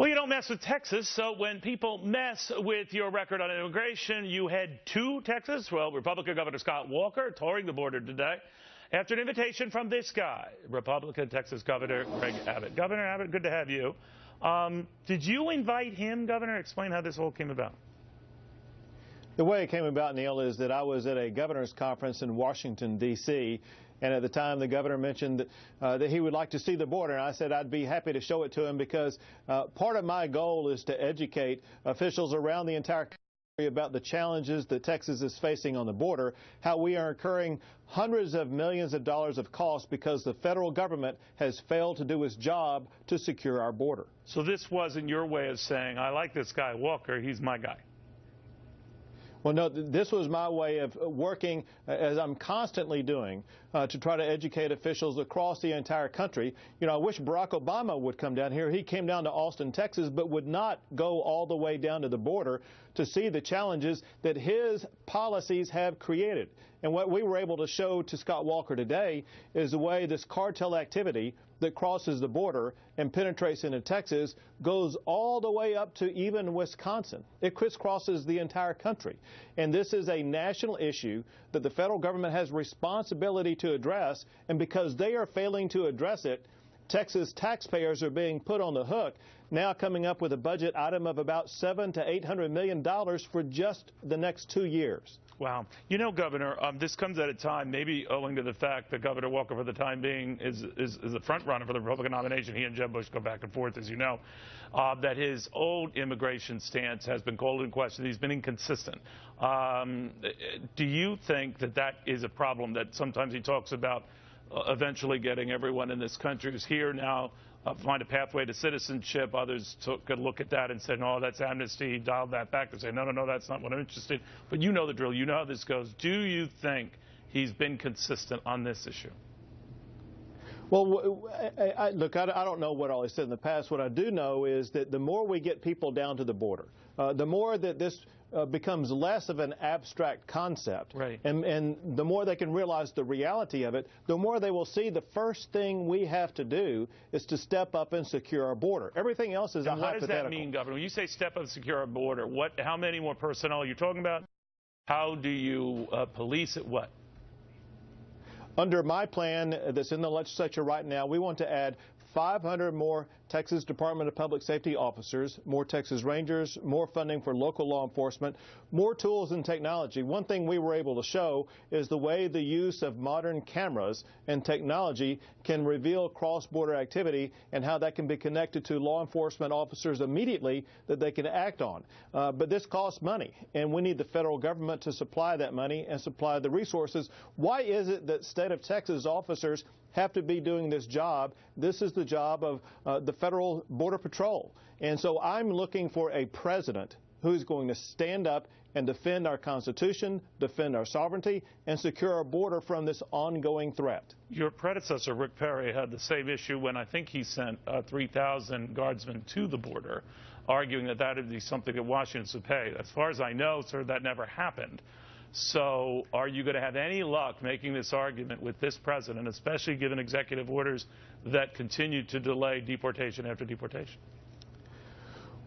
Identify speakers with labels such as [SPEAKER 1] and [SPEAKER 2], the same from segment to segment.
[SPEAKER 1] Well, you don't mess with Texas, so when people mess with your record on immigration, you head to Texas. Well, Republican Governor Scott Walker touring the border today after an invitation from this guy, Republican Texas Governor Greg Abbott. Governor Abbott, good to have you. Did you invite him, Governor? Explain how this all came about.
[SPEAKER 2] The way it came about, Neil, is that I was at a governor's conference in Washington, D.C., and at the time the governor mentioned that he would like to see the border, and I said I'd be happy to show it to him because part of my goal is to educate officials around the entire country about the challenges that Texas is facing on the border, how we are incurring hundreds of millions of dollars of costs because the federal government has failed to do its job to secure our border.
[SPEAKER 1] So this wasn't your way of saying, I like this guy Walker, he's my guy.
[SPEAKER 2] Well, no, this was my way of working, as I'm constantly doing, to try to educate officials across the entire country. You know, I wish Barack Obama would come down here. He came down to Austin, Texas, but would not go all the way down to the border to see the challenges that his policies have created. And what we were able to show to Scott Walker today is the way this cartel activity that crosses the border and penetrates into Texas goes all the way up to even Wisconsin. It crisscrosses the entire country. And this is a national issue that the federal government has responsibility to address, and because they are failing to address it, Texas taxpayers are being put on the hook, now coming up with a budget item of about $700 to $800 million for just the next 2 years.
[SPEAKER 1] Wow. You know, Governor, this comes at a time, maybe owing to the fact that Governor Walker, for the time being, is the front runner for the Republican nomination. He and Jeb Bush go back and forth, as you know, that his old immigration stance has been called in question. He's been inconsistent. Do you think that that is a problem, that sometimes he talks about eventually getting everyone in this country who's here now find a pathway to citizenship? Others took a look at that and said, no, that's amnesty. He dialed that back to say, no, that's not what I'm interested in. But you know the drill. You know how this goes. Do you think he's been consistent on this issue?
[SPEAKER 2] Well, look, I don't know what all he said in the past. What I do know is that the more we get people down to the border, the more that this becomes less of an abstract concept,
[SPEAKER 1] right,
[SPEAKER 2] and the more they can realize the reality of it, the more they will see the first thing we have to do is to step up and secure our border. Everything else is a hypothetical.
[SPEAKER 1] What does that mean, Governor? When you say step up and secure our border, how many more personnel are you talking about? How do you police it? What?
[SPEAKER 2] Under my plan that's in the legislature right now, we want to add 500 more Texas Department of Public Safety officers, more Texas Rangers, more funding for local law enforcement, more tools and technology. One thing we were able to show is the way the use of modern cameras and technology can reveal cross-border activity and how that can be connected to law enforcement officers immediately that they can act on. But this costs money, and we need the federal government to supply that money and supply the resources. Why is it that state of Texas officers have to be doing this job? This is the job of the Federal Border Patrol. And so I'm looking for a president who's going to stand up and defend our Constitution, defend our sovereignty, and secure our border from this ongoing threat.
[SPEAKER 1] Your predecessor, Rick Perry, had the same issue when I think he sent 3,000 guardsmen to the border, arguing that that would be something that Washington should pay. As far as I know, sir, that never happened. So are you going to have any luck making this argument with this president, especially given executive orders that continue to delay deportation after deportation?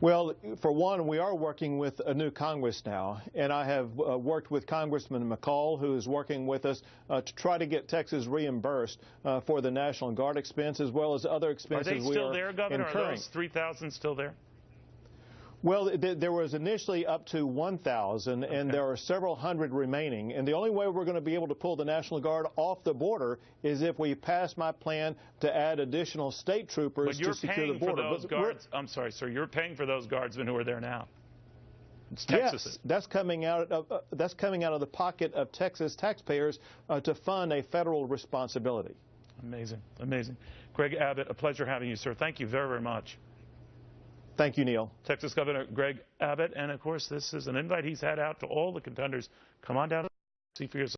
[SPEAKER 2] Well, for one, we are working with a new Congress now, and I have worked with Congressman McCall, who is working with us to try to get Texas reimbursed for the National Guard expense as well as other expenses we are incurring.
[SPEAKER 1] Are they still there, Governor? Are those 3,000 still there?
[SPEAKER 2] Well, there was initially up to 1,000, and there are several hundred remaining. And the only way we're going to be able to pull the National Guard off the border is if we pass my plan to add additional state troopers to secure the border.
[SPEAKER 1] But you're paying for those guards. I'm sorry, sir. You're paying for those guardsmen who are there now. It's
[SPEAKER 2] Texas. Yes, that's coming out of the pocket of Texas taxpayers to fund a federal responsibility.
[SPEAKER 1] Amazing, amazing. Greg Abbott, a pleasure having you, sir. Thank you very, very much.
[SPEAKER 2] Thank you, Neil.
[SPEAKER 1] Texas Governor Greg Abbott. And, of course, this is an invite he's had out to all the contenders. Come on down and see for yourself.